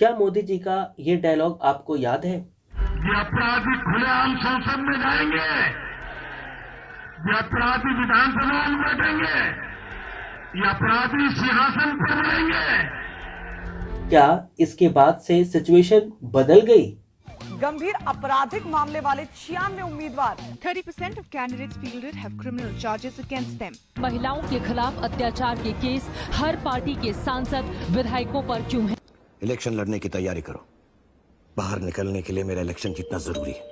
क्या मोदी जी का ये डायलॉग आपको याद है? ये अपराधी खुलेआम संसद में जाएंगे, ये अपराधी विधानसभा में बैठेंगे, ये अपराधी सिंहासन पर रहेंगे। क्या इसके बाद से सिचुएशन बदल गई? गंभीर आपराधिक मामले वाले 96 उम्मीदवार 30% of candidates fielded have criminal charges against them. महिलाओं के खिलाफ अत्याचार के केस हर पार्टी के सांसद विधायकों पर क्यों हैं? इलेक्शन लड़ने की तैयारी करो। बाहर निकलने के लिए मेरा इलेक्शन कितना जरूरी है।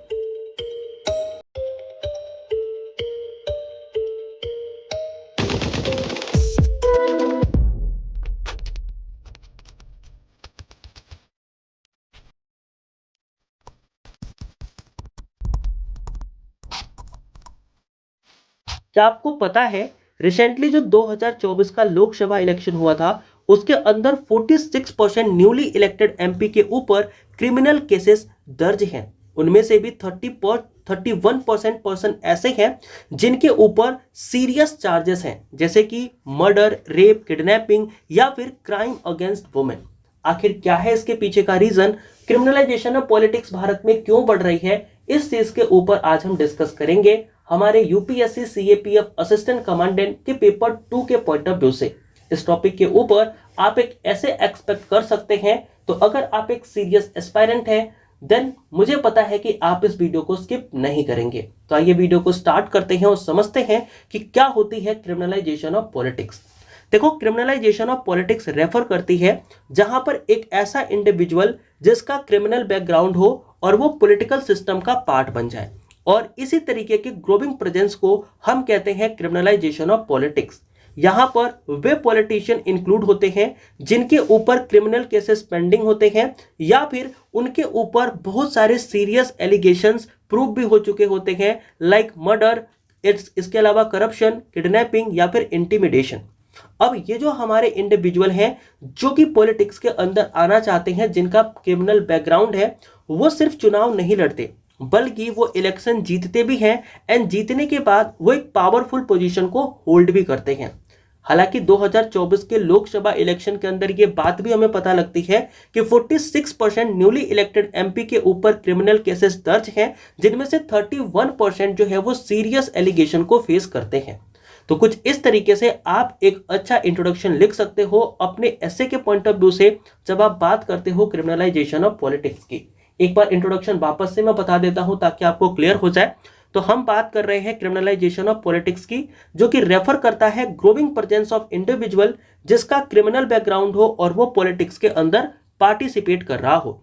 क्या आपको पता है रिसेंटली जो 2024 का लोकसभा इलेक्शन हुआ था उसके अंदर 46% न्यूली इलेक्टेड एमपी के ऊपर क्रिमिनल केसेस दर्ज हैं। उनमें से भी 31% पर्सन ऐसे हैं जिनके ऊपर सीरियस चार्जेस हैं, जैसे कि मर्डर, रेप, किडनैपिंग या फिर क्राइम अगेंस्ट वुमेन। आखिर क्या है इसके पीछे का reason? Criminalisation of politics Bharat में क्यों बढ़ रही है? इस चीज के ऊपर आज हम डिस्कस करेंगे हमारे यूपीएससी सीएपीएफ असिस्टेंट कमांडेंट के पेपर 2 के पॉइंट ऑफ व्यू से। इस टॉपिक के ऊपर आप एक ऐसे एक्सपेक्ट कर सकते हैं। तो अगर आप एक सीरियस एस्पायरेंट हैं देन मुझे पता है कि आप इस वीडियो को स्किप नहीं करेंगे। तो आइए वीडियो को स्टार्ट करते हैं और समझते हैं कि क्या होती है क्रिमिनलाइजेशन ऑफ पॉलिटिक्स। देखो, क्रिमिनलाइजेशन ऑफ पॉलिटिक्स रेफर करती है जहां पर एक ऐसा इंडिविजुअल जिसका क्रिमिनल बैकग्राउंड हो और वो पॉलिटिकल सिस्टम का पार्ट बन जाए, और इसी तरीके के ग्रोविंग प्रेजेंस को हम कहते हैं क्रिमिनलाइजेशन ऑफ पॉलिटिक्स। यहां पर वे पॉलिटिशियन इंक्लूड होते हैं जिनके ऊपर क्रिमिनल केसेस पेंडिंग होते हैं या फिर उनके ऊपर बहुत सारे सीरियस एलिगेशंस प्रूव भी हो चुके होते हैं, लाइक मर्डर, इसके अलावा करप्शन, किडनैपिंग या फिर इंटिमिडेशन। अब ये जो हमारे इंडिविजुअल हैं जो कि पॉलिटिक्स के अंदर आना चाहते हैं, जिनका क्रिमिनल बैकग्राउंड है, वो सिर्फ चुनाव नहीं लड़ते बल्कि वो इलेक्शन जीतते भी हैं एंड जीतने के बाद वो एक पावरफुल पोजीशन को होल्ड भी करते हैं। हालांकि 2024 के लोकसभा इलेक्शन के अंदर ये बात भी हमें पता लगती है कि 46% न्यूली इलेक्टेड एमपी के ऊपर क्रिमिनल केसेस दर्ज हैं, जिनमें से 31% जो है वो सीरियस एलिगेशन को फेस करते हैं। तो कुछ इस तरीके से आप एक अच्छा इंट्रोडक्शन लिख सकते हो अपने एसे के पॉइंट ऑफ व्यू से जब आप बात करते हो क्रिमिनलाइजेशन ऑफ पॉलिटिक्स की। एक बार इंट्रोडक्शन वापस से मैं बता देता हूं ताकि आपको क्लियर हो जाए। तो हम बात कर रहे हैं क्रिमिनलाइजेशन ऑफ पॉलिटिक्स की, जो कि रेफर करता है ग्रोविंग प्रेजेंस ऑफ इंडिविजुअल जिसका क्रिमिनल बैकग्राउंड हो और वो पॉलिटिक्स के अंदर पार्टिसिपेट कर रहा हो।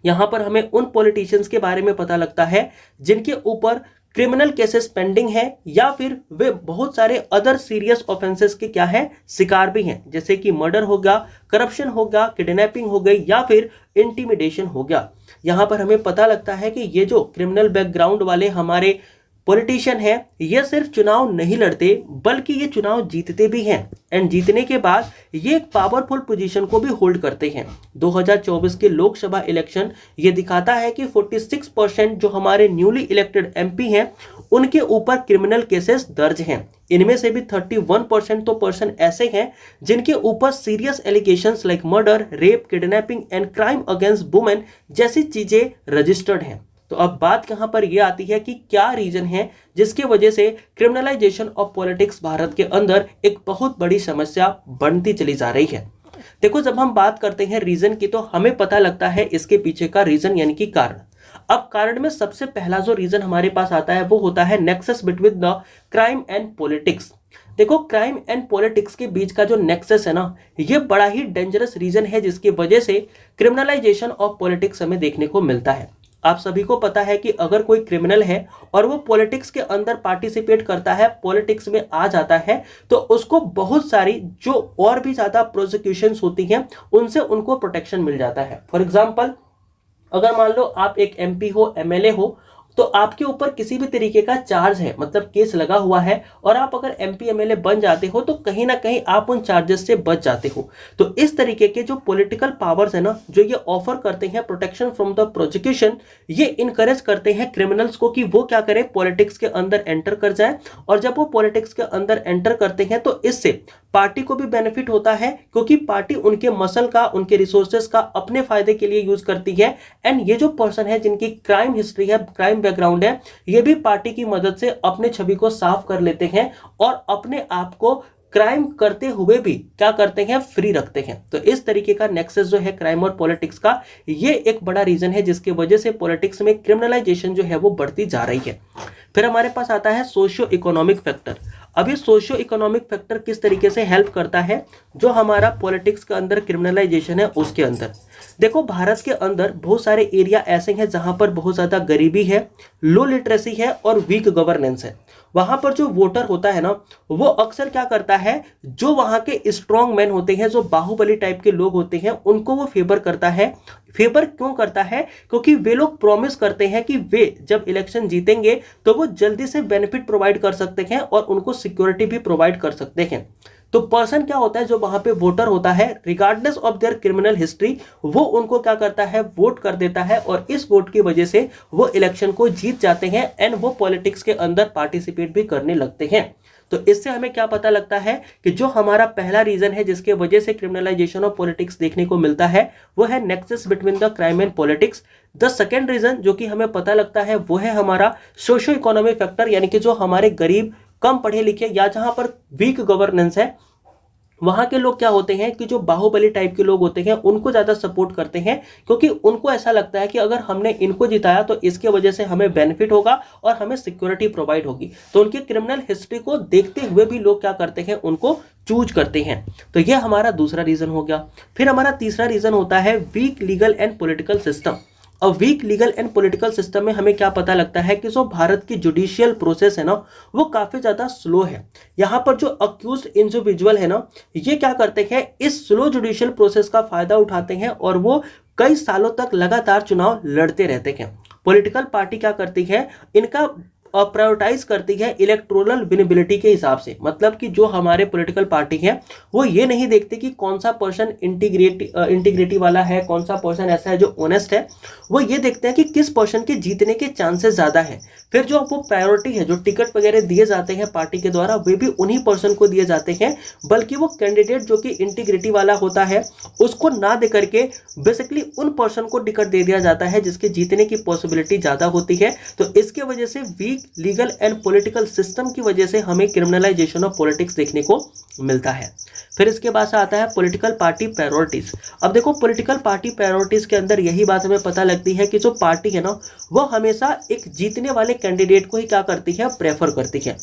यहां पर हमें उन पॉलिटिशियंस के बारे में पता लगता है जिनके ऊपर क्रिमिनल केसेस पेंडिंग है या फिर वे बहुत सारे अदर सीरियस ऑफेंसेस के क्या है शिकार भी हैं, जैसे कि मर्डर होगा, करप्शन होगा, किडनैपिंग हो गई या फिर इंटिमिडेशन हो गया। यहां पर हमें पता लगता है कि ये जो क्रिमिनल बैकग्राउंड वाले हमारे पॉलिटिशियन है ये सिर्फ चुनाव नहीं लड़ते बल्कि ये चुनाव जीतते भी हैं एंड जीतने के बाद ये एक पावरफुल पोजीशन को भी होल्ड करते हैं। 2024 के लोकसभा इलेक्शन ये दिखाता है कि 46% जो हमारे न्यूली इलेक्टेड एमपी हैं उनके ऊपर क्रिमिनल केसेस दर्ज हैं। इनमें से भी 31% तो पर्सन ऐसे हैं जिनके ऊपर serious allegations like murder, rape, kidnapping and crime against women जैसी चीजें रजिस्टर्ड हैं। तो अब बात यहां पर यह आती है कि क्या रीजन है जिसकी वजह से क्रिमिनलाइजेशन ऑफ पॉलिटिक्स भारत के अंदर एक बहुत बड़ी समस्या बनती चली जा रही है। देखो, जब हम बात करते हैं रीजन की तो हमें पता लगता है इसके पीछे का रीजन यानी कि कारण। अब कारण में सबसे पहला जो रीजन हमारे पास आता है वो होता है nexus between the crime and politics. देखो, क्राइम एंड पॉलिटिक्स के बीच का जो नेक्सस है ना, ये बड़ा ही डेंजरस रीजन है जिसकी वजह से क्रिमिनलाइजेशन ऑफ पॉलिटिक्स हमें देखने को मिलता है। आप सभी को पता है कि अगर कोई क्रिमिनल है और वो पॉलिटिक्स के अंदर पार्टिसिपेट करता है, पॉलिटिक्स में आ जाता है, तो उसको बहुत सारी जो और भी ज्यादा प्रोसिक्यूशंस होती हैं उनसे उनको प्रोटेक्शन मिल जाता है। फॉर एग्जांपल, अगर मान लो आप एक एमपी हो, एमएलए हो, तो आपके ऊपर किसी भी तरीके का चार्ज है, मतलब केस लगा हुआ है, और आप अगर एमपी एमएलए बन जाते हो तो कहीं ना कहीं आप उन चार्जेस से बच जाते हो। तो इस तरीके के जो पॉलिटिकल पावर्स है ना, जो ये ऑफर करते हैं प्रोटेक्शन फ्रॉम द प्रोसिक्यूशन, ये इनकरेज करते हैं क्रिमिनल्स को कि वो क्या करें, पॉलिटिक्स के अंदर एंटर कर जाए। और जब वो पॉलिटिक्स के अंदर एंटर करते हैं तो इससे पार्टी को भी बेनिफिट होता है क्योंकि पार्टी उनके मसल का, उनके रिसोर्सेज का अपने फायदे के लिए यूज करती है। एंड ये जो पर्सन है जिनकी क्राइम हिस्ट्री है, क्राइम बैकग्राउंड है, ये भी पार्टी की मदद से अपने छवि को साफ कर लेते हैं और अपने आप को क्राइम करते हुए भी क्या करते हैं, फ्री रखते हैं। तो इस तरीके का नेक्सस जो है क्राइम और पॉलिटिक्स का, ये एक बड़ा रीजन है जिसकी वजह से पॉलिटिक्स में क्रिमिनलाइजेशन जो है वो बढ़ती जा रही है। फिर हमारे पास आता है सोशियो इकोनॉमिक फैक्टर। अब ये सोशियो इकोनॉमिक फैक्टर किस तरीके से हेल्प करता है जो हमारा पॉलिटिक्स के अंदर क्रिमिनलाइजेशन है उसके अंदर। देखो, भारत के अंदर बहुत सारे एरिया ऐसे हैं जहां पर बहुत ज्यादा गरीबी है, लो लिटरेसी है और वीक गवर्नेंस है। वहां पर जो वोटर होता है ना, वो अक्सर क्या करता है, जो वहां के स्ट्रॉन्ग मैन होते हैं, जो बाहुबली टाइप के लोग होते हैं, उनको वो फेवर करता है। फेवर क्यों करता है? क्योंकि वे लोग प्रॉमिस करते हैं कि वे जब इलेक्शन जीतेंगे तो वो जल्दी से बेनिफिट प्रोवाइड कर सकते हैं और उनको सिक्योरिटी भी प्रोवाइड कर सकते हैं। तो पर्सन क्या होता है, जो वहां पे वोटर होता है, regardless of their criminal history, वो उनको क्या करता है, वोट कर देता है और इस वोट की वजह से वो इलेक्शन को जीत जाते हैं एंड वो पॉलिटिक्स के अंदर पार्टिसिपेट भी करने लगते हैं। तो इससे हमें क्या पता लगता है कि जो हमारा पहला रीजन है जिसके वजह से क्रिमिनलाइजेशन ऑफ पॉलिटिक्स देखने को मिलता है वो है nexus between the crime and politics. The second reason जो कि हमें पता लगता है वो है हमारा सोशियो इकोनॉमिक फैक्टर, यानी कि जो हमारे गरीब, कम पढ़े लिखे या जहां पर वीक गवर्नेंस है, वहां के लोग क्या होते हैं कि जो बाहुबली टाइप के लोग होते हैं उनको ज्यादा सपोर्ट करते हैं, क्योंकि उनको ऐसा लगता है कि अगर हमने इनको जिताया तो इसके वजह से हमें बेनिफिट होगा और हमें सिक्योरिटी प्रोवाइड होगी। तो उनकी क्रिमिनल हिस्ट्री को देखते हुए भी लोग क्या करते हैं, उनको चूज करते हैं। तो यह हमारा दूसरा रीजन हो गया। फिर हमारा तीसरा रीजन होता है weak legal and political system. और weak legal and political system में हमें क्या पता लगता है कि जो भारत की जुडिशियल प्रोसेस है ना, वो काफी ज्यादा स्लो है। यहाँ पर जो अक्यूज्ड इंडिविजुअल है ना, ये क्या करते हैं, इस स्लो जुडिशियल प्रोसेस का फायदा उठाते हैं और वो कई सालों तक लगातार चुनाव लड़ते रहते हैं। पॉलिटिकल पार्टी क्या करती है, इनका प्रायोरिटाइज करती है इलेक्टोरल विनेबिलिटी के हिसाब से। मतलब कि जो हमारे पॉलिटिकल पार्टी है वो ये नहीं देखते कि कौन सा पर्सन इंटीग्रिटी वाला है, कौन सा पर्सन ऐसा है जो ऑनेस्ट है। वो ये देखते हैं कि किस पर्सन के जीतने के चांसेस ज्यादा है। फिर जो वो प्रायोरिटी है, जो टिकट वगैरह दिए जाते हैं पार्टी के द्वारा, वे भी उन्हीं पर्सन को दिए जाते हैं, बल्कि वो कैंडिडेट जो कि इंटीग्रिटी वाला होता है उसको ना दे करके बेसिकली उन पर्सन को टिकट दे दिया जाता है जिसके जीतने की पॉसिबिलिटी ज्यादा होती है। तो इसके वजह से weak legal and political system की वजह से हमें क्रिमिनलाइजेशन ऑफ पॉलिटिक्स देखने को मिलता है। फिर इसके बाद से आता है पॉलिटिकल पार्टी प्रायोरिटीज। अब देखो, पॉलिटिकल पार्टी प्रायोरिटीज के अंदर यही बात हमें पता लगती है कि जो पार्टी है ना, वो हमेशा एक जीतने वाले कैंडिडेट को ही क्या करती है, प्रेफर करती है।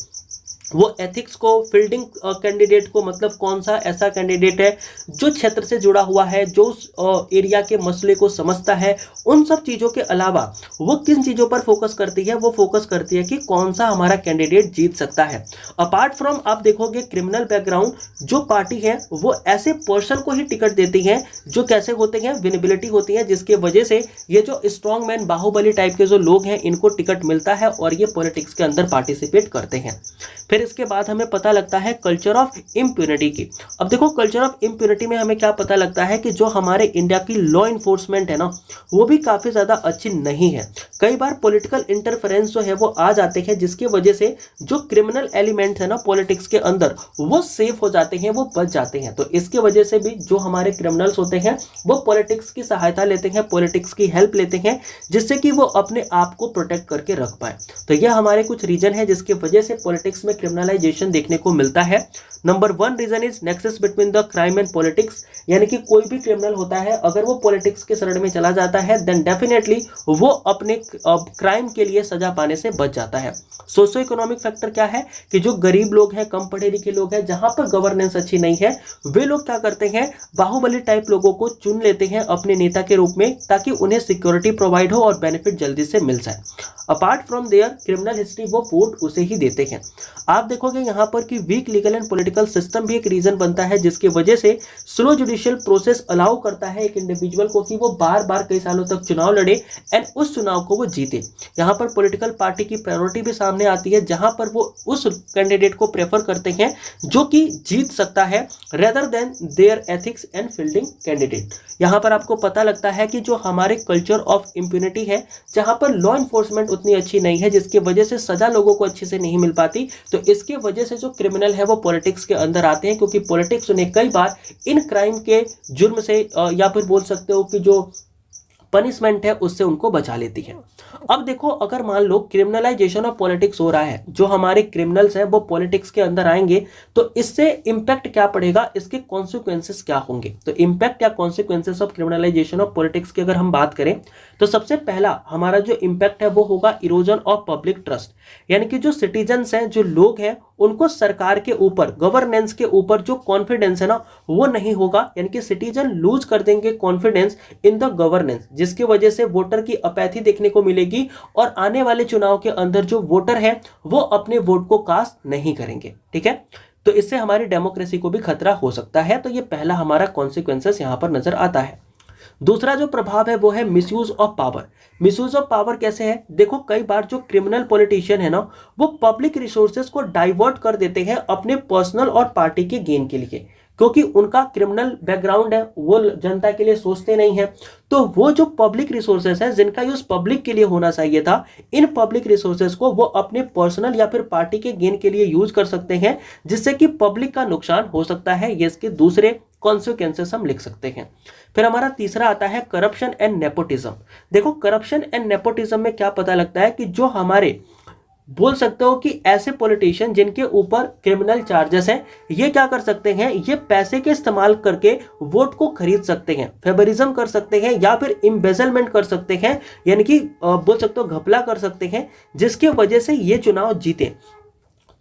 वो एथिक्स को, फील्डिंग कैंडिडेट को, मतलब कौन सा ऐसा कैंडिडेट है जो क्षेत्र से जुड़ा हुआ है, जो एरिया के मसले को समझता है, उन सब चीज़ों के अलावा वो किन चीज़ों पर फोकस करती है, वो फोकस करती है कि कौन सा हमारा कैंडिडेट जीत सकता है। अपार्ट फ्रॉम आप देखोगे क्रिमिनल बैकग्राउंड, जो पार्टी है वो ऐसे पर्सन को ही टिकट देती है जो कैसे होते हैं, विनेबिलिटी होती है, जिसके वजह से ये जो स्ट्रॉन्ग मैन, बाहुबली टाइप के जो लोग हैं, इनको टिकट मिलता है और ये पॉलिटिक्स के अंदर पार्टिसिपेट करते हैं। फिर इसके बाद हमें पता लगता है कल्चर ऑफ इम्प्यूनिटी की। अब देखो, कल्चर ऑफ इम्प्यूनिटी में हमें क्या पता लगता है कि जो हमारे इंडिया की लॉ इन्फोर्समेंट है ना, वो भी काफ़ी ज़्यादा अच्छी नहीं है। कई बार पॉलिटिकल इंटरफेरेंस जो है वो आ जाते हैं, जिसकी वजह से जो क्रिमिनल एलिमेंट है ना पॉलिटिक्स के अंदर, वो सेफ हो जाते हैं, वो बच जाते हैं। तो इसके वजह से भी जो हमारे क्रिमिनल्स होते हैं वो पॉलिटिक्स की सहायता लेते हैं, पॉलिटिक्स की हेल्प लेते हैं, जिससे कि वो अपने आप को प्रोटेक्ट करके रख पाए। तो यह हमारे कुछ रीजन है जिसकी वजह से पॉलिटिक्स में क्रिमिनलाइजेशन देखने को मिलता है। Number 1 reason is nexus between the crime and politics, यानी कि कोई भी क्रिमिनल होता है अगर वो पॉलिटिक्स के शरण में चला जाता है देन डेफिनेटली वो अपने क्राइम के लिए सजा पाने से बच जाता है। सोशो इकोनॉमिक फैक्टर क्या है कि जो गरीब लोग हैं, कम पढ़े लिखे लोग हैं, जहां पर गवर्नेंस अच्छी नहीं है, वे लोग क्या करते हैं, बाहुबली टाइप लोगों को चुन लेते हैं अपने नेता के रूप में, ताकि उन्हें सिक्योरिटी प्रोवाइड हो और बेनिफिट जल्दी से मिल जाए। Apart from their criminal history, वो वोट उसे ही देते हैं। आप देखोगे यहाँ पर कि weak legal and political system भी एक रीजन बनता है, जिसकी वजह से स्लो जुडिशियल प्रोसेस अलाउ करता है एक इंडिविजुअल को कि वो बार बार कई सालों तक चुनाव लड़े एंड उस चुनाव को वो जीते। यहाँ पर पॉलिटिकल पार्टी की प्रायोरिटी भी सामने आती है, जहां पर वो उस कैंडिडेट को प्रेफर करते हैं जो कि जीत सकता है rather than their ethics and fielding candidate. यहाँ पर आपको पता लगता है कि जो हमारे कल्चर ऑफ इम्प्यूनिटी है, जहां पर लॉ इन्फोर्समेंट उतनी अच्छी नहीं है, जिसकी वजह से सजा लोगों को अच्छे से नहीं मिल पाती, तो इसके वजह से जो क्रिमिनल है वो पॉलिटिक्स पॉलिटिक्स के अंदर आते हैं, क्योंकि पॉलिटिक्स उन्हें कई बार इन क्राइम के जुर्म से या फिर बोल सकते हो कि जो पनिशमेंट है उससे उनको बचा लेती है। अब देखो, अगर मान लो क्रिमिनलाइजेशन ऑफ पॉलिटिक्स हो रहा है, जो हमारे क्रिमिनल्स हैं वो पॉलिटिक्स के अंदर आएंगे, तो इससे इंपैक्ट क्या पड़ेगा, इसके कॉन्सिक्वेंसेस क्या होंगे। तो इंपैक्ट या consequences of criminalisation of politics की अगर हम बात करें तो सबसे पहला हमारा जो इंपैक्ट है वो होगा इरोजन ऑफ पब्लिक ट्रस्ट, यानी कि जो सिटीजन्स हैं, जो लोग हैं, उनको सरकार के ऊपर, गवर्नेंस के ऊपर जो कॉन्फिडेंस है ना वो नहीं होगा, यानी कि सिटीजन लूज कर देंगे कॉन्फिडेंस इन द गवर्नेंस, जिसकी वजह से वोटर की अपैथी देखने को मिलेगी और आने वाले चुनाव के अंदर जो वोटर है वो अपने वोट को कास्ट नहीं करेंगे। ठीक है, तो इससे हमारी डेमोक्रेसी को भी खतरा हो सकता है। तो ये पहला हमारा कॉन्सिक्वेंसेस यहां पर नजर आता है। दूसरा जो प्रभाव है वो है misuse of power. Misuse of power कैसे है, देखो कई बार जो क्रिमिनल पॉलिटिशियन है ना वो पब्लिक रिसोर्सेज को डाइवर्ट कर देते हैं अपने पर्सनल और पार्टी के गेन के लिए, क्योंकि उनका क्रिमिनल बैकग्राउंड है, वो जनता के लिए सोचते नहीं है। तो वो जो पब्लिक रिसोर्सेज है जिनका यूज पब्लिक के लिए होना चाहिए था, इन पब्लिक रिसोर्सेज को वो अपने पर्सनल या फिर पार्टी के गेन के लिए यूज कर सकते हैं, जिससे कि पब्लिक का नुकसान हो सकता है। ये इसके दूसरे कॉन्सिक्वेंसेस हम लिख सकते हैं। फिर हमारा तीसरा आता है करप्शन एंड नेपोटिज्म। देखो, करप्शन एंड नेपोटिज्म में क्या पता लगता है कि जो हमारे बोल सकते हो कि ऐसे पॉलिटिशियन जिनके ऊपर क्रिमिनल चार्जेस हैं, ये क्या कर सकते हैं, ये पैसे के इस्तेमाल करके वोट को खरीद सकते हैं, फेवरिज्म कर सकते हैं या फिर एम्बेजलमेंट कर सकते हैं, यानी कि बोल सकते हो घपला कर सकते हैं, जिसके वजह से ये चुनाव जीते।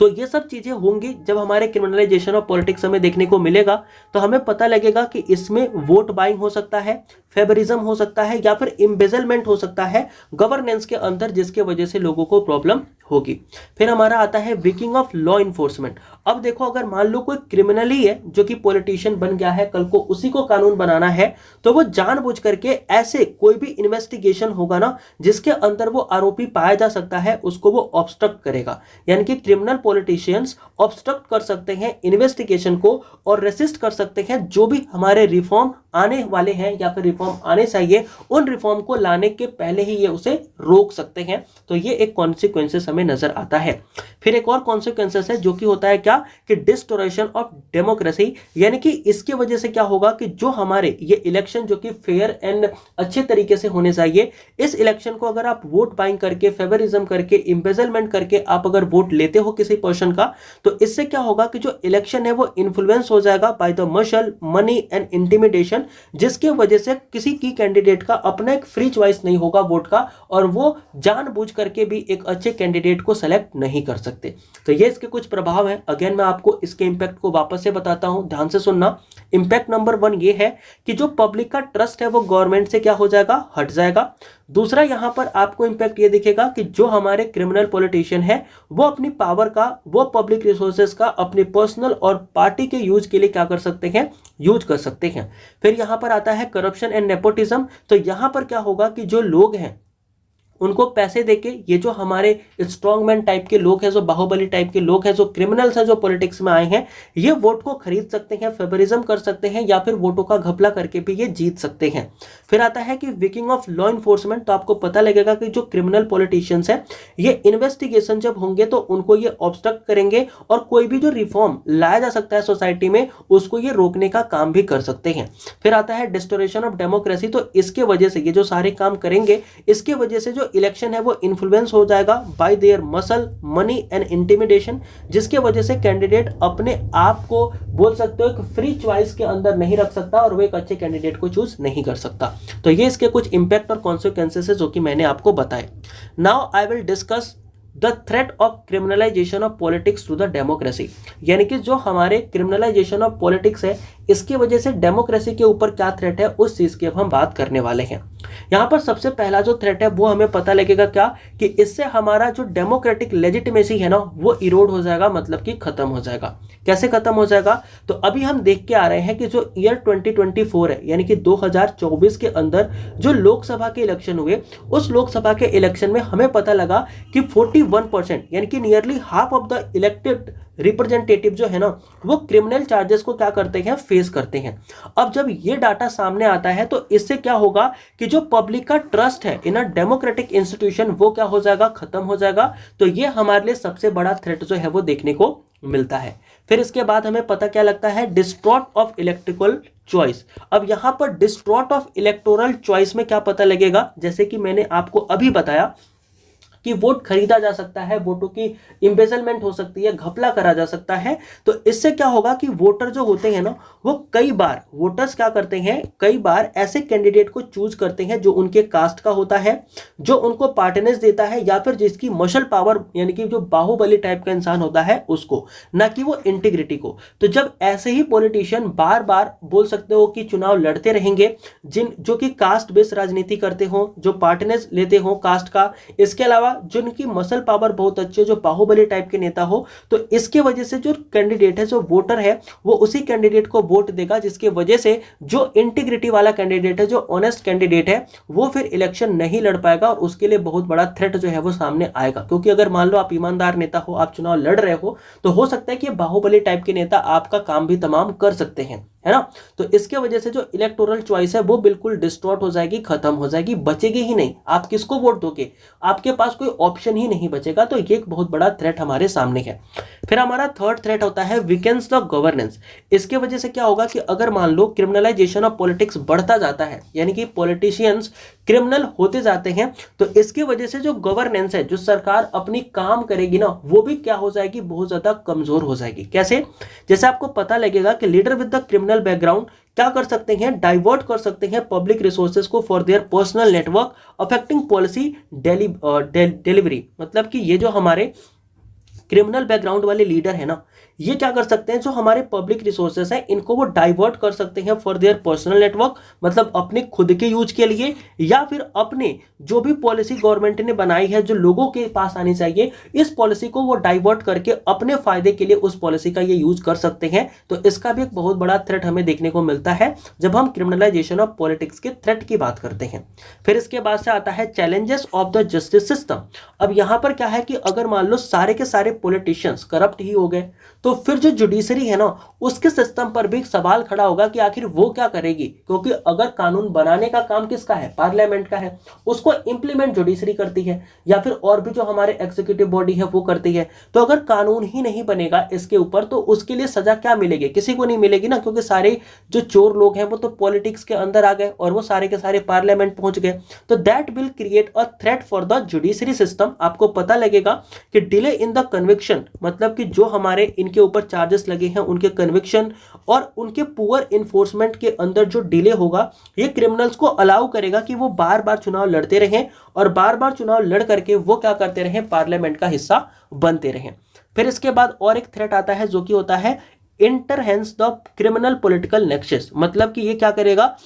तो ये सब चीजें होंगी जब हमारे क्रिमिनलाइजेशन ऑफ पॉलिटिक्स हमें देखने को मिलेगा, तो हमें पता लगेगा कि इसमें वोट बाइंग हो सकता है, फेवरिज्म हो सकता है या फिर एम्बेजलमेंट हो सकता है गवर्नेंस के अंदर, जिसके वजह से लोगों को प्रॉब्लम होगी। फिर हमारा आता है वीकिंग ऑफ लॉ इन्फोर्समेंट। अब देखो, अगर मान लो कोई क्रिमिनल ही है जो कि पॉलिटिशियन बन गया है, कल को उसी को कानून बनाना है, तो वो जानबूझ करके ऐसे कोई भी इन्वेस्टिगेशन होगा ना जिसके अंदर वो आरोपी पाया जा सकता है, उसको वो ऑब्स्ट्रक्ट करेगा। यानी कि क्रिमिनल पॉलिटिशियंस ऑब्स्ट्रक्ट कर सकते हैं इन्वेस्टिगेशन को और रेसिस्ट कर सकते हैं जो भी हमारे रिफॉर्म आने वाले हैं या फिर रिफॉर्म आने चाहिए, उन रिफॉर्म को लाने के पहले ही ये उसे रोक सकते हैं। तो ये एक कॉन्सिक्वेंसेस हमें नजर आता है। फिर एक और कॉन्सिक्वेंसेस है जो कि होता है क्या, कि डिस्टोरेशन ऑफ डेमोक्रेसी, यानी कि इसकी वजह से क्या होगा कि जो हमारे ये इलेक्शन जो कि फेयर एंड अच्छे तरीके से होने चाहिए, इस इलेक्शन को अगर आप वोट बाइंग करके, फेवरिज्म करके, एम्बेजलमेंट करके आप अगर वोट लेते हो किसी पर्सन का, तो इससे क्या होगा कि जो इलेक्शन है वो इन्फ्लुएंस हो जाएगा by the Mashal, money and intimidation, जिसके वजह से किसी की कैंडिडेट का अपना एक फ्री चॉइस नहीं होगा वोट का, और वो जानबूझ करके भी एक अच्छे कैंडिडेट को सेलेक्ट नहीं कर सकते। तो ये इसके कुछ प्रभाव हैं। अगेन मैं आपको इसके इंपैक्ट को वापस से बताता हूं, ध्यान से सुनना। इंपैक्ट नंबर 1 ये है कि जो पब्लिक का ट्रस्ट है वो गवर्नमेंट से क्या हो जाएगा, हट जाएगा। दूसरा, यहां पर आपको इंपैक्ट ये दिखेगा कि जो हमारे क्रिमिनल पॉलिटिशियन है वो अपनी पावर का, वो पब्लिक रिसोर्सेज का अपने पर्सनल और पार्टी के यूज के लिए क्या कर सकते हैं, यूज कर सकते हैं। फिर यहां पर आता है करप्शन एंड नेपोटिज्म। तो यहां पर क्या होगा कि जो लोग हैं उनको पैसे देके, ये जो हमारे स्ट्रॉन्गमैन टाइप के लोग हैं, जो बाहुबली टाइप के लोग हैं, जो क्रिमिनल्स हैं, जो पॉलिटिक्स में आए हैं, ये वोट को खरीद सकते हैं, फेवरिज्म कर सकते हैं या फिर वोटों का घपला करके भी ये जीत सकते हैं। फिर आता है कि वीकिंग ऑफ लॉ इन्फोर्समेंट। तो आपको पता लगेगा कि जो क्रिमिनल पॉलिटिशियंस हैं, ये इन्वेस्टिगेशन जब होंगे तो उनको ये ऑब्स्ट्रक्ट करेंगे और कोई भी जो रिफॉर्म लाया जा सकता है सोसाइटी में, उसको ये रोकने का काम भी कर सकते हैं। फिर आता है डिस्टोरेशन ऑफ डेमोक्रेसी। तो इसके वजह से ये जो सारे काम करेंगे, इसके वजह से जो इलेक्शन है वो इन्फ्लुएंस हो जाएगा bye there muscle, money and intimidation, जिसके वजह से कैंडिडेट अपने आप को बोल सकते हो एक फ्री चॉइस के अंदर नहीं रख सकता और वो एक अच्छे कैंडिडेट को चूज नहीं कर सकता। तो ये इसके कुछ इंपैक्ट और कॉन्सिक्वेंसेस है जो कि मैंने आपको बताए। Now I will discuss the threat of criminalisation of politics to the democracy, यानी कि जो हमारे क्रिमिनलाइजेशन ऑफ पॉलिटिक्स है, इसकी वजह से डेमोक्रेसी के ऊपर क्या थ्रेट है, उस चीज की अब हम बात करने वाले हैं। यहां पर सबसे पहला जो थ्रेट है वो हमें पता लगेगा क्या, कि इससे हमारा जो डेमोक्रेटिक लेजिटिमेसी है ना वो इरोड हो जाएगा, मतलब कि खत्म हो जाएगा। कैसे खत्म हो जाएगा, तो अभी हम देख के आ रहे हैं कि जो ईयर 2024 है, यानी कि 2024 के अंदर जो लोकसभा के इलेक्शन हुए, उस लोकसभा के इलेक्शन में हमें पता लगा कि 41% यानी कि nearly half of the elected representative जो है ना वो क्रिमिनल चार्जेस को क्या करते हैं, फेस करते हैं। अब जब ये डाटा सामने आता है तो इससे क्या होगा कि जो पब्लिक का ट्रस्ट है इन अ डेमोक्रेटिक इंस्टीट्यूशन वो क्या हो जाएगा, खत्म हो जाएगा। तो ये हमारे लिए सबसे बड़ा थ्रेट जो है वो देखने को मिलता है। फिर इसके बाद हमें पता क्या लगता है, डिस्ट्रॉट ऑफ इलेक्ट्रिकल चॉइस। अब यहां पर डिस्ट्रॉट ऑफ इलेक्टोरल चॉइस में क्या पता लगेगा, जैसे कि मैंने आपको अभी बताया कि वोट खरीदा जा सकता है, वोटों की इंबेजलमेंट हो सकती है, घपला करा जा सकता है। तो इससे क्या होगा कि वोटर जो होते हैं ना, वो कई बार वोटर्स क्या करते हैं, कई बार ऐसे कैंडिडेट को चूज करते हैं जो उनके कास्ट का होता है, जो उनको पार्टनेस देता है, या फिर जिसकी मशल पावर यानी कि जो बाहुबली टाइप का इंसान होता है उसको, ना कि वो इंटीग्रिटी को। तो जब ऐसे ही पॉलिटिशियन बार बार बोल सकते हो कि चुनाव लड़ते रहेंगे, जो कि कास्ट बेस्ड राजनीति करते हो, जो पार्टनेस लेते हो कास्ट का, इसके अलावा जिनकी मसल पावर बहुत अच्छी है, जो बाहुबली टाइप के नेता हो, तो इसके वजह से जो कैंडिडेट है, जो वोटर है, वो उसी कैंडिडेट को वोट देगा, जिसके वजह से जो इंटीग्रिटी वाला कैंडिडेट है, जो ऑनेस्ट कैंडिडेट है, वो फिर इलेक्शन नहीं लड़ पाएगा और उसके लिए बहुत बड़ा थ्रेट जो है वो सामने आएगा। क्योंकि अगर मान लो आप ईमानदार नेता हो, आप चुनाव लड़ रहे हो, तो हो सकता है कि बाहुबली टाइप के नेता आपका काम भी तमाम कर सकते हैं, है ना। तो इसके वजह से जो इलेक्टोरल चॉइस है वो बिल्कुल डिस्टॉर्ट हो जाएगी, खत्म हो जाएगी, बचेगी ही नहीं। आप किसको वोट दोगे, आपके पास कोई ऑप्शन ही नहीं बचेगा। तो ये एक बहुत बड़ा थ्रेट हमारे सामने है। फिर हमारा थर्ड थ्रेट होता है वीकेंस द गवर्नेंस। इसके वजह से क्या होगा कि अगर मान लो क्रिमिनलाइजेशन ऑफ पॉलिटिक्स बढ़ता जाता है, यानी कि पॉलिटिशियंस क्रिमिनल होते जाते हैं, तो इसके वजह से जो गवर्नेंस है, जो सरकार अपनी काम करेगी ना, वो भी क्या हो जाएगी, बहुत ज्यादा कमजोर हो जाएगी। कैसे, जैसे आपको पता लगेगा कि leader with the criminal background क्या कर सकते हैं, डाइवर्ट कर सकते हैं पब्लिक रिसोर्सेज को for their personal network affecting policy delivery. मतलब कि ये जो हमारे क्रिमिनल बैकग्राउंड वाले लीडर है ना, ये क्या कर सकते हैं, जो हमारे पब्लिक रिसोर्सेस हैं इनको वो डाइवर्ट कर सकते हैं फॉर देयर पर्सनल नेटवर्क, मतलब अपने खुद के यूज के लिए, या फिर अपने जो भी पॉलिसी गवर्नमेंट ने बनाई है जो लोगों के पास आनी चाहिए, इस पॉलिसी को वो डाइवर्ट करके अपने फायदे के लिए उस पॉलिसी का ये यूज कर सकते हैं। तो इसका भी एक बहुत बड़ा थ्रेट हमें देखने को मिलता है जब हम क्रिमिनलाइजेशन ऑफ पॉलिटिक्स के थ्रेट की बात करते हैं। फिर इसके बाद से आता है challenges of the justice system. अब यहां पर क्या है कि अगर मान लो सारे के सारे पॉलिटिशियंस करप्ट ही हो गए, तो फिर जो जुडिशरी है ना, उसके सिस्टम पर भी सवाल खड़ा होगा कि आखिर वो क्या करेगी। क्योंकि अगर कानून बनाने का काम किसका है, पार्लियामेंट का है, उसको इंप्लीमेंट जुडिशरी करती है, या फिर और भी जो हमारे एग्जीक्यूटिव बॉडी है वो करती है। तो अगर कानून ही नहीं बनेगा इसके ऊपर, तो उसके लिए सजा क्या मिलेगी, किसी को नहीं मिलेगी ना। क्योंकि सारे जो चोर लोग हैं वो तो पॉलिटिक्स के अंदर आ गए और वो सारे के सारे पार्लियामेंट पहुंच गए। तो that will create a threat for the judiciary system. आपको पता लगेगा कि डिले इन द कन्विक्शन, मतलब कि जो हमारे इनके ऊपर चार्जेस लगे हैं उनके कन्विक्शन और उनके पुअर इन्फोर्समेंट के अंदर जो डिले होगा, ये क्रिमिनल्स को अलाउ करेगा कि वो बार बार चुनाव लड़ते रहें और बार बार चुनाव लड़ करके वो क्या करते रहें, पार्लियामेंट का हिस्सा बनते रहें। फिर इसके बाद और एक थ्रेट आता है जो कि होता है इंटरहेंस द क्रिमिनल पॉलिटिकल नेक्सस। मतलब कि ये क्या करेगा,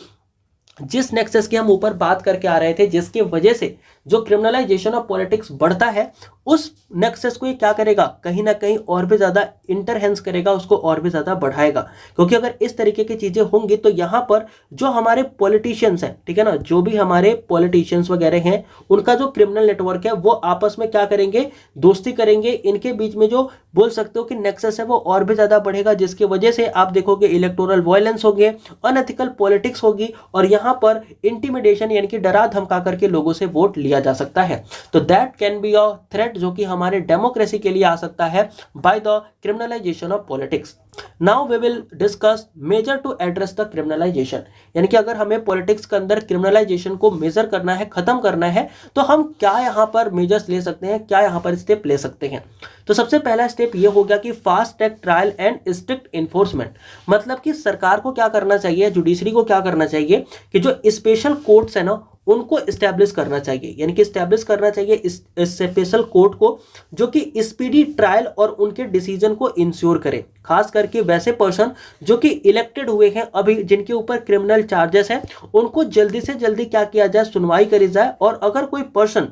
जिस नेक्सस की हम ऊपर बात करके आ रहे थे, जिसके वजह से जो क्रिमिनलाइजेशन ऑफ पॉलिटिक्स बढ़ता है, उस नेक्सस को ये क्या करेगा, कहीं ना कहीं और भी ज्यादा इंटरहेंस करेगा, उसको और भी ज्यादा बढ़ाएगा। क्योंकि अगर इस तरीके की चीजें होंगी तो यहाँ पर जो हमारे पॉलिटिशियंस हैं, ठीक है ना, जो भी हमारे पॉलिटिशियंस वगैरह हैं, उनका जो क्रिमिनल नेटवर्क है वो आपस में क्या करेंगे, दोस्ती करेंगे। इनके बीच में जो बोल सकते हो कि नेक्सस है वो और भी ज्यादा बढ़ेगा, जिसकी वजह से आप देखोगे इलेक्टोरल वायलेंस होंगे, अनएथिकल पॉलिटिक्स होगी और यहाँ पर इंटिमिडेशन यानी कि डरा धमका करके लोगों से वोट लिया जा सकता है। तो that can be a threat जो कि हमारे डेमोक्रेसी के लिए आ सकता है by the criminalisation of politics. Now we will discuss measure to address the criminalisation. यानी कि अगर हमें पॉलिटिक्स के अंदर क्रिमिनलाइजेशन को मेजर करना है, खत्म करना है, तो हम क्या यहाँ पर मेजर्स ले सकते हैं, क्या यहाँ पर स्टेप ले सकते हैं। तो सबसे पहला स्टेप ये हो गया कि fast track trial and strict enforcement. मतलब कि सरकार को क्या करना चाहिए, जुडिशरी को क्या करना चाहिए कि जो स्पेशल कोर्ट्स है ना उनको स्टैब्लिश करना चाहिए। यानी कि स्टैब्लिश करना चाहिए इस स्पेशल कोर्ट को जो कि स्पीडी ट्रायल और उनके डिसीजन को इंश्योर करे। खास करके वैसे पर्सन जो कि इलेक्टेड हुए हैं अभी, जिनके ऊपर क्रिमिनल चार्जेस हैं, उनको जल्दी से जल्दी क्या किया जाए, सुनवाई करी जाए। और अगर कोई पर्सन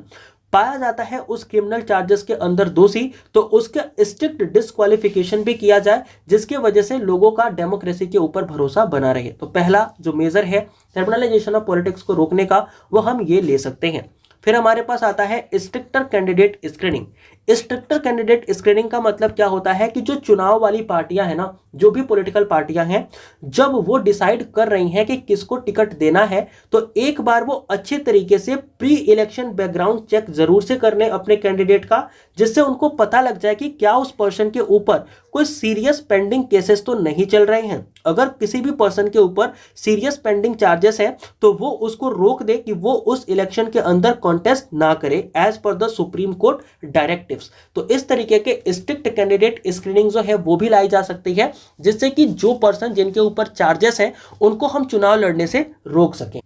पाया जाता है उस क्रिमिनल चार्जेस के अंदर दोषी, तो उसका स्ट्रिक्ट डिस्क्वालिफिकेशन भी किया जाए, जिसके वजह से लोगों का डेमोक्रेसी के ऊपर भरोसा बना रहे। तो पहला जो मेजर है क्रिमिनलाइजेशन ऑफ पॉलिटिक्स को रोकने का, वो हम ये ले सकते हैं। फिर हमारे पास आता है stricter candidate screening. Stricter candidate screening का मतलब क्या होता है कि जो चुनाव वाली पार्टियां हैं ना, जो भी पॉलिटिकल पार्टियां हैं, जब वो डिसाइड कर रही हैं कि किसको टिकट देना है, तो एक बार वो अच्छे तरीके से प्री इलेक्शन बैकग्राउंड चेक जरूर से कर लें अपने कैंडिडेट का, जिससे उनको पता लग जाए कि क्या उस पर्सन के ऊपर कोई सीरियस पेंडिंग केसेस तो नहीं चल रहे हैं। अगर किसी भी पर्सन के ऊपर सीरियस पेंडिंग चार्जेस है तो वो उसको रोक दे कि वो उस इलेक्शन के अंदर कॉन्टेस्ट ना करे as per the supreme court directives. तो इस तरीके के स्ट्रिक्ट कैंडिडेट स्क्रीनिंग जो है वो भी लाई जा सकती है, जिससे कि जो पर्सन जिनके ऊपर चार्जेस है उनको हम चुनाव लड़ने से रोक सकें।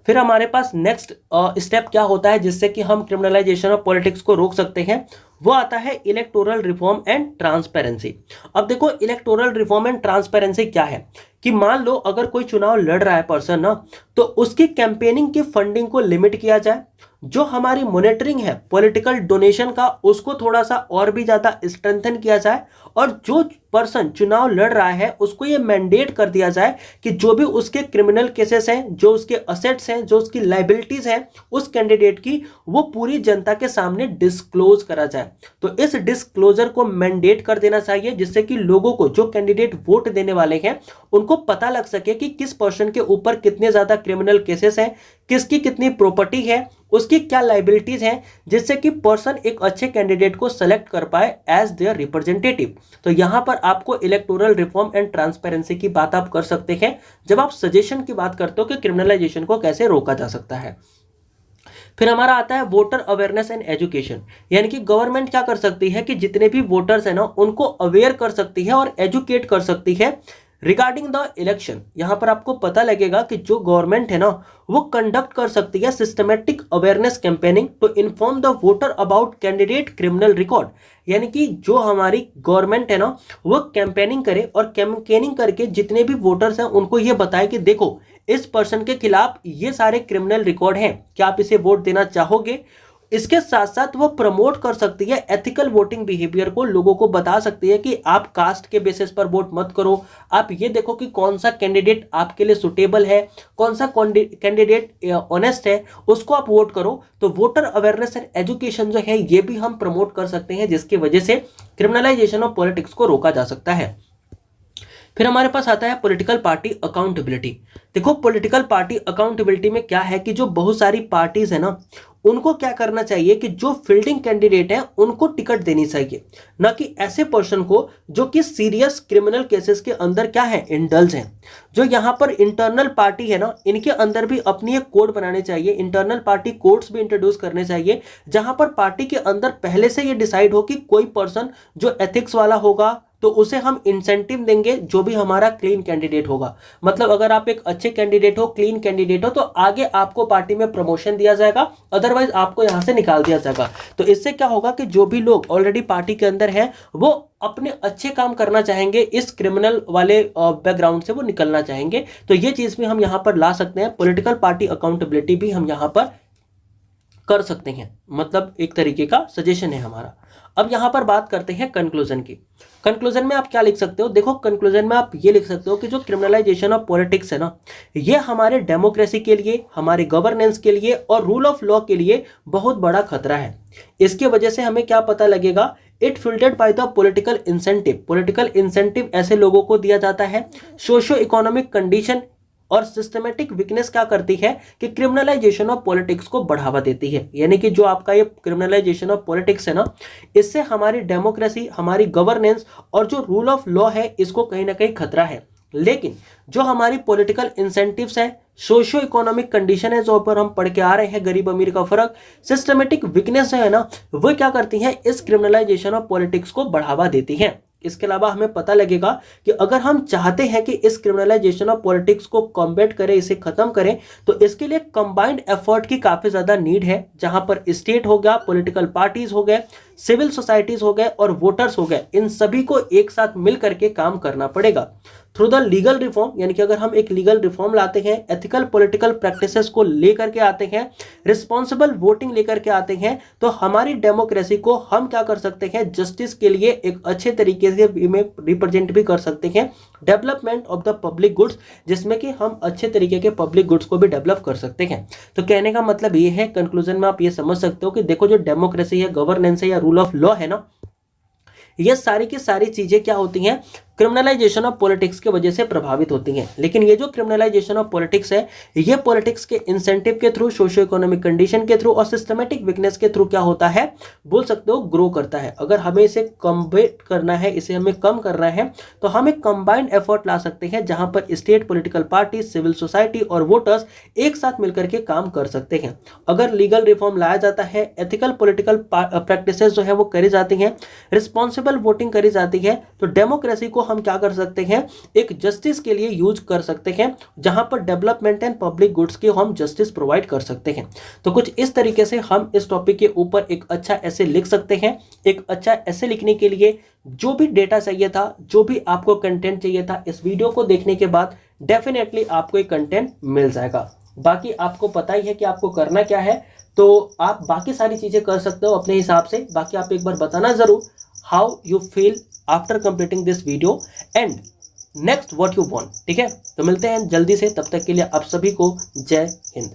फिर हमारे पास नेक्स्ट स्टेप क्या होता है जिससे कि हम क्रिमिनलाइजेशन ऑफ पॉलिटिक्स को रोक सकते हैं, वो आता है इलेक्टोरल रिफॉर्म एंड ट्रांसपेरेंसी। अब देखो, इलेक्टोरल रिफॉर्म एंड ट्रांसपेरेंसी क्या है कि मान लो अगर कोई चुनाव लड़ रहा है पर्सन ना, तो उसकी कैंपेनिंग की फंडिंग को लिमिट किया जाए, जो हमारी मॉनिटरिंग है पॉलिटिकल डोनेशन का उसको थोड़ा सा और भी ज्यादा स्ट्रेंथन किया जाए, और जो पर्सन चुनाव लड़ रहा है उसको ये मैंडेट कर दिया जाए कि जो भी उसके क्रिमिनल केसेस हैं, जो उसके असेट्स हैं, जो उसकी लाइबिलिटीज हैं उस कैंडिडेट की, वो पूरी जनता के सामने डिस्क्लोज करा जाए। तो इस डिस्क्लोजर को मैंडेट कर देना चाहिए, जिससे कि लोगों को, जो कैंडिडेट वोट देने वाले हैं, उनको पता लग सके कि किस पर्सन के ऊपर कितने ज्यादा क्रिमिनल केसेस हैं, किसकी कितनी प्रॉपर्टी है, उसकी क्या लाइबिलिटीज हैं, जिससे कि पर्सन एक अच्छे कैंडिडेट को सेलेक्ट कर पाए एज देयर रिप्रेजेंटेटिव। तो यहां पर आपको इलेक्टोरल रिफॉर्म एंड ट्रांसपेरेंसी की बात आप कर सकते हैं जब आप सजेशन की बात करते हो कि क्रिमिनलाइजेशन को कैसे रोका जा सकता है। फिर हमारा आता है वोटर अवेयरनेस एंड एजुकेशन, यानी कि गवर्नमेंट क्या कर सकती है कि जितने भी वोटर्स है ना उनको अवेयर कर सकती है और एजुकेट कर सकती है रिगार्डिंग द इलेक्शन। यहां पर आपको पता लगेगा कि जो गवर्नमेंट है ना वो कंडक्ट कर सकती है systematic awareness campaigning to inform the voter about candidate criminal record, यानी कि जो हमारी गवर्नमेंट है ना वो कैंपेनिंग करे और कैंपेनिंग करके जितने भी वोटर्स हैं उनको ये बताए कि देखो इस पर्सन के खिलाफ ये सारे क्रिमिनल रिकॉर्ड हैं, क्या आप इसे वोट देना चाहोगे। इसके साथ साथ वो प्रमोट कर सकती है एथिकल वोटिंग बिहेवियर को, लोगों को बता सकती है कि आप कास्ट के बेसिस पर वोट मत करो, आप ये देखो कि कौन सा कैंडिडेट आपके लिए सुटेबल है, कौन सा कैंडिडेट ऑनेस्ट है, उसको आप वोट करो। तो वोटर अवेयरनेस एंड एजुकेशन जो है ये भी हम प्रमोट कर सकते हैं, जिसकी वजह से क्रिमिनलाइजेशन ऑफ पॉलिटिक्स को रोका जा सकता है। फिर हमारे पास आता है पॉलिटिकल पार्टी अकाउंटेबिलिटी। देखो, पॉलिटिकल पार्टी अकाउंटेबिलिटी में क्या है कि जो बहुत सारी पार्टीज है ना उनको क्या करना चाहिए कि जो फील्डिंग कैंडिडेट है उनको टिकट देनी चाहिए, ना कि ऐसे पर्सन को जो कि सीरियस क्रिमिनल केसेस के अंदर क्या है, इंडल्ज हैं। जो यहाँ पर इंटरनल पार्टी है ना, इनके अंदर भी अपनी एक कोड बनाने चाहिए, इंटरनल पार्टी कोड्स भी इंट्रोड्यूस करने चाहिए, जहां पर पार्टी के अंदर पहले से ये डिसाइड हो कि कोई पर्सन जो एथिक्स वाला होगा तो उसे हम इंसेंटिव देंगे जो भी हमारा क्लीन कैंडिडेट होगा। मतलब अगर आप एक अच्छे कैंडिडेट हो, क्लीन कैंडिडेट हो, तो आगे आपको पार्टी में प्रमोशन दिया जाएगा, अदरवाइज आपको यहां से निकाल दिया जाएगा। तो इससे क्या होगा कि जो भी लोग ऑलरेडी पार्टी के अंदर हैं वो अपने अच्छे काम करना चाहेंगे, इस क्रिमिनल वाले बैकग्राउंड से वो निकलना चाहेंगे। तो ये चीज भी हम यहां पर ला सकते हैं, पॉलिटिकल पार्टी अकाउंटेबिलिटी भी हम यहां पर कर सकते हैं, मतलब एक तरीके का सजेशन है हमारा। अब यहां पर बात करते हैं कंक्लूजन की। कंक्लूजन में आप क्या लिख सकते हो, देखो कंक्लूजन में आप ये लिख सकते हो कि जो क्रिमिनलाइजेशन ऑफ पॉलिटिक्स है ना, ये हमारे डेमोक्रेसी के लिए, हमारे गवर्नेंस के लिए और रूल ऑफ लॉ के लिए बहुत बड़ा खतरा है। इसकी वजह से हमें क्या पता लगेगा, it filtered by the political incentive. Political incentive ऐसे लोगों को दिया जाता है, सोशो इकोनॉमिक कंडीशन और सिस्टमेटिक वीकनेस क्या करती है कि क्रिमिनलाइजेशन ऑफ पॉलिटिक्स को बढ़ावा देती है। यानी कि जो आपका ये क्रिमिनलाइजेशन ऑफ पॉलिटिक्स है ना, इससे हमारी डेमोक्रेसी, हमारी गवर्नेंस और जो रूल ऑफ लॉ है इसको कहीं ना कहीं खतरा है। लेकिन जो हमारी पॉलिटिकल इंसेंटिव्स है, सोशियो इकोनॉमिक कंडीशन है जो पर हम पढ़ के आ रहे हैं, गरीब अमीर का फर्क, सिस्टमेटिक वीकनेस है ना, वो क्या करती है, इस क्रिमिनलाइजेशन ऑफ पॉलिटिक्स को बढ़ावा देती है। इसके अलावा हमें पता लगेगा कि अगर हम चाहते हैं कि इस क्रिमिनलाइजेशन ऑफ पॉलिटिक्स को कॉम्बैट करें, इसे खत्म करें, तो इसके लिए कंबाइंड एफर्ट की काफी ज्यादा नीड है, जहां पर स्टेट हो गया, पॉलिटिकल पार्टीज हो गए, सिविल सोसाइटीज हो गए और वोटर्स हो गए, इन सभी को एक साथ मिल करके काम करना पड़ेगा। थ्रू द लीगल रिफॉर्म, यानी कि अगर हम एक लीगल रिफॉर्म लाते हैं, एथिकल पॉलिटिकल प्रैक्टिसेस को लेकर के आते हैं, रिस्पॉन्सिबल वोटिंग लेकर के आते हैं, तो हमारी डेमोक्रेसी को हम क्या कर सकते हैं, जस्टिस के लिए एक अच्छे तरीके से में रिप्रेजेंट भी कर सकते हैं, development of the public goods, जिसमें कि हम अच्छे तरीके के पब्लिक गुड्स को भी डेवलप कर सकते हैं। तो कहने का मतलब ये है, कंक्लूजन में आप ये समझ सकते हो कि देखो जो डेमोक्रेसी है, गवर्नेंस है या रूल ऑफ लॉ है ना, ये सारी की सारी चीजें क्या होती हैं, क्रिमिनलाइजेशन ऑफ पॉलिटिक्स की वजह से प्रभावित होती हैं। लेकिन ये जो क्रिमिनलाइजेशन ऑफ पॉलिटिक्स है, ये पॉलिटिक्स के इंसेंटिव के थ्रू, सोशियो इकोनॉमिक कंडीशन के थ्रू और सिस्टमेटिक वीकनेस के थ्रू क्या होता है, बोल सकते हो ग्रो करता है। अगर हमें इसे कम्बेट करना है, इसे हमें कम करना है, तो हम एक कंबाइंड एफर्ट ला सकते हैं, जहां पर state, political party, civil society और वोटर्स एक साथ मिलकर के काम कर सकते हैं। अगर लीगल रिफॉर्म लाया जाता है, एथिकल पॉलिटिकल प्रैक्टिसेस जो है वो करी जाती हैं, रिस्पॉन्सिबल वोटिंग करी जाती है, तो डेमोक्रेसी को हम क्या कर सकते हैं, एक जस्टिस के लिए यूज कर सकते हैं, जहां पर डेवलपमेंट एंड पब्लिक गुड्स की हम जस्टिस प्रोवाइड कर सकते हैं। तो कुछ इस तरीके से हम इस टॉपिक के ऊपर एक अच्छा ऐसे लिख सकते हैं। एक अच्छा ऐसे लिखने के लिए जो भी डेटा चाहिए था, जो भी आपको कंटेंट चाहिए था, इस वीडियो को देखने के बाद डेफिनेटली आपको एक कंटेंट मिल जाएगा। बाकी आपको पता ही है कि आपको करना क्या है, तो आप बाकी सारी चीजें कर सकते हो अपने हिसाब से। बाकी आप एक बार बताना जरूर how you feel after completing this video and next what you want, ठीक है। तो मिलते हैं जल्दी से, तब तक के लिए आप सभी को जय हिंद।